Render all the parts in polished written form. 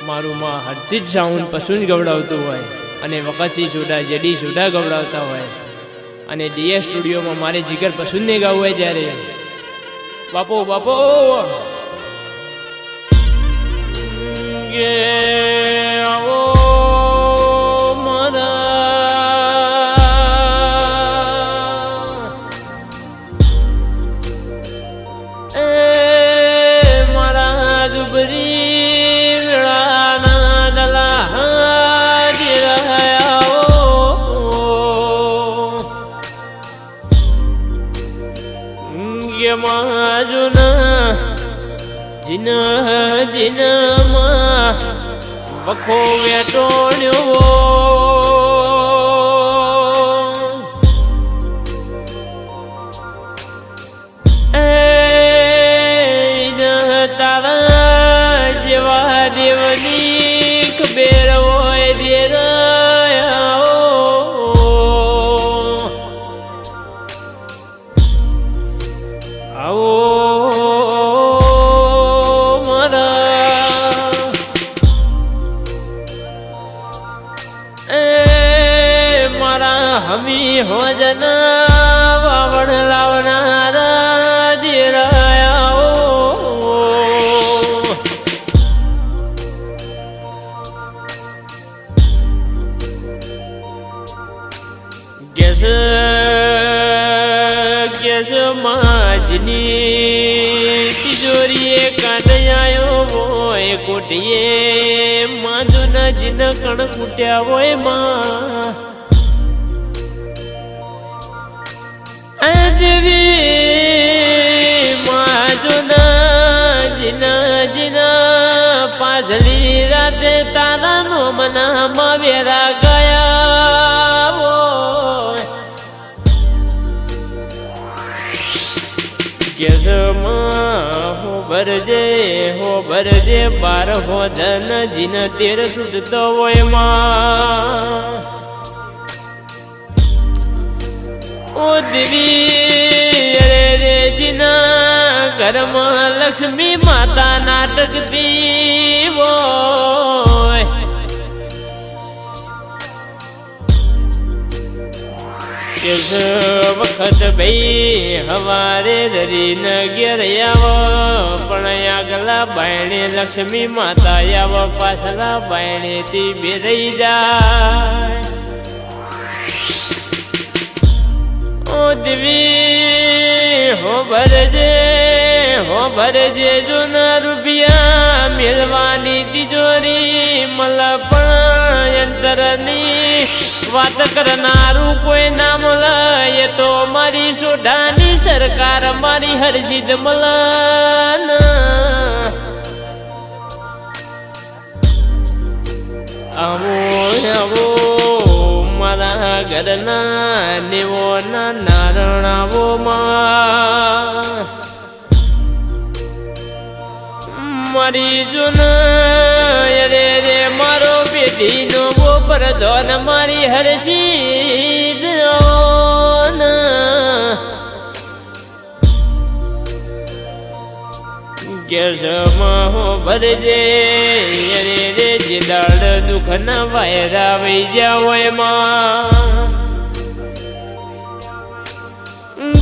મારું માં હરજીત સાઉન્ડ પસંદ ગવડાવતું હોય અને વખતથી સોડા જેડી સોડા ગવડાવતા હોય અને ડીએસ સ્ટુડિયોમાં મારે જીગર પસંદને ગાવું હોય ત્યારે બાપો બાપો આવો મારા દુબરી વેળાના દલા હાજી રહ્યા માજુના જીન જીનમાં વખો વેટોડ્યો તારા જેવા દેવની ખબેર હોય દેર આવો મારા હમી હો જના વાવડ લાવનારા જીરાયા ગેસ ગેસ માજની તિજોરીએ કાઢ્યાયો હોય કોટીએ માજુના જીન કણ કૂટ્યા હોય માં દેવી માજુના જીના જીના પાછલી રાતે તારા નો મના માવેરા ગયા હો ભરજે બાર હો ધન જીન તેર સુધતો હોય માં ઓ દેવી અરે રે જીના ઘરમાં લક્ષ્મી માતા નાટકતી હોય કેસ વખત ભાઈ હવારે ધરીન ઘેર આવો પણ આગલા બાયણે લક્ષ્મી માતા આવો પાછલા બાયણેથી બેરાઈ જાય ઓ દેવી હો ભરજે જૂના રૂપિયા મેળવાની તિજોરી મલ પણ અંતરની વાત કરનારું કોઈ નામ લય તો મારી સોઢાની સરકાર મારી હર્ષિદ મલન આવો આવો મારા ઘરના નેવોના નારણાવો માં મારી જૂના અરે રે મારો બેટીનો બોપર ધોન મારી હરજીત ગેસમાં હો ભરજે અરે રે જે દાડ દુઃખના વાયરા વહી જાવ એમાં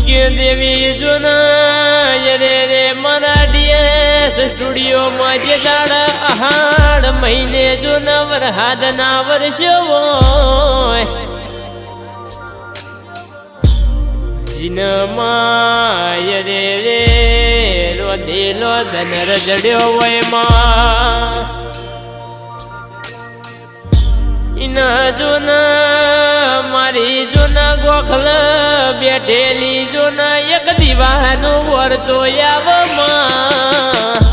કે દેવી જૂના અરે રે મારા ડીએસ સ્ટુડિયોમાં જે દાડા આહાડ મહિને જૂના વરહાદના વર્ષો હોય જીનમાં અરે રે રોધેલો ધનર જડ્યો હોય માં ઇના જૂના મારી જૂના ગોખલ બેઠેલી જૂના એક દીવાનો વરતો આવમાં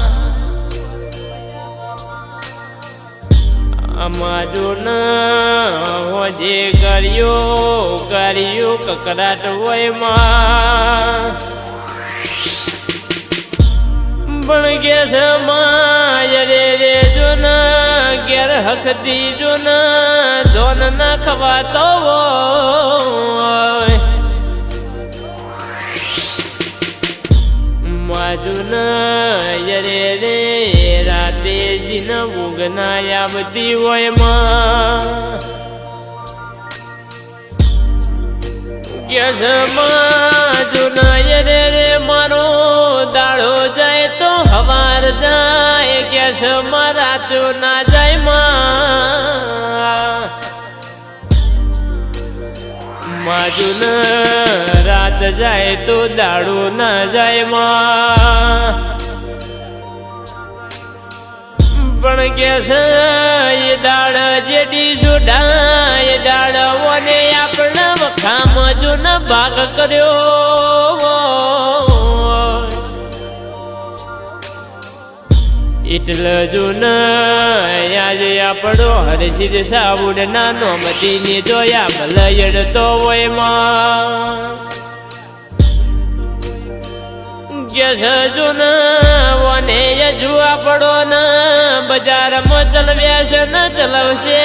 આમાં જૂના હોજે કર્યો કકરાટ હોય માં પણ ગેસ માં રે રે જૂના ઘેર હકતી જૂના ધોન ના ખવાતો હોય માજુના રે રે રાતે જીને ઊંઘ ના આવતી હોય માં જુનાય રે મારો દાડો જાય તો હવાર જાય કેસ રાતો ના જાય માજુન રાત જાય તો દાડો ના જાય પણ કે છે એ દાડ જેડી સુડાય દાડોને આપણે વખામ જો ન ભાગ કર્યો એટલે જો ન આજે આપણો હરસિદ સાબુડ નાનો મતીને જોયા ભલયડતો હોય માં જો ન વને જુ આપણો ન બજારમાં ચલવ્યા છે ન ચલાવશે